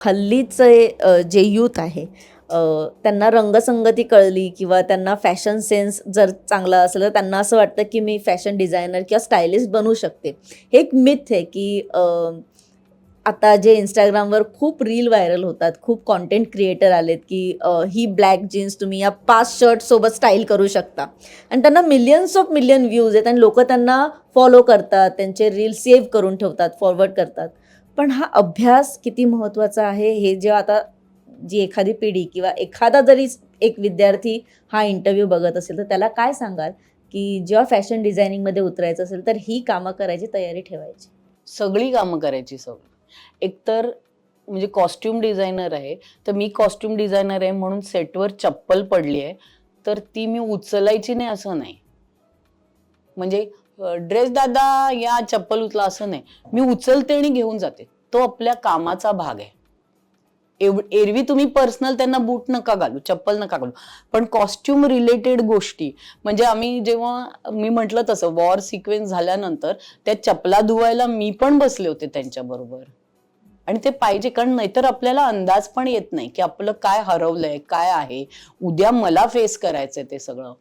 हल्लीचे जे यूथ आहे त्यांना रंगसंगती कळली किंवा त्यांना फॅशन सेन्स जर चांगला असेल तर त्यांना असं वाटतं की मी फॅशन डिझायनर किंवा स्टायलिस्ट बनू शकते. हे एक मिथ आहे की आता जे Instagramवर खूप रील व्हायरल होतात, खूप कंटेंट क्रिएटर आलेत की ही ब्लॅक जीन्स तुम्ही या 5 शर्टसोबत स्टाईल करू शकता आणि त्यांना मिलियन्स ऑफ मिलियन व्ह्यूज आहेत आणि लोकं त्यांना फॉलो करतात, त्यांचे रील सेव्ह करून ठेवतात, फॉरवर्ड करतात. पण हा अभ्यास किती महत्त्वाचा आहे हे जेव्हा आता जी एखादी पिढी किंवा एखादा जरी एक विद्यार्थी हा इंटरव्ह्यू बघत असेल तर त्याला काय सांगाल की जेव्हा फॅशन डिझायनिंगमध्ये उतरायचं असेल तर ही कामं करायची तयारी ठेवायची? सगळी कामं करायची सवय. एकतर म्हणजे कॉस्ट्युम डिझायनर आहे, तर मी कॉस्ट्युम डिझायनर आहे म्हणून सेटवर चप्पल पडली आहे, तर ती मी उचलायची नाही असं नाही. म्हणजे ड्रेस दादा या चप्पल उचला असं नाही. मी उचलते आणि घेऊन जाते. तो आपल्या कामाचा भाग आहे. एरवी तुम्ही पर्सनल त्यांना बूट नका घालू, चप्पल नका घालू. पण कॉस्ट्युम रिलेटेड गोष्टी म्हणजे आम्ही जेव्हा मी म्हटलं तसं वॉर सिक्वेन्स झाल्यानंतर त्या चपला धुवायला मी पण बसले होते त्यांच्याबरोबर. आणि ते पाहिजे कारण नाहीतर आपल्याला अंदाज पण येत नाही की आपलं काय हरवलंय, काय आहे. उद्या मला फेस करायचंय ते सगळं.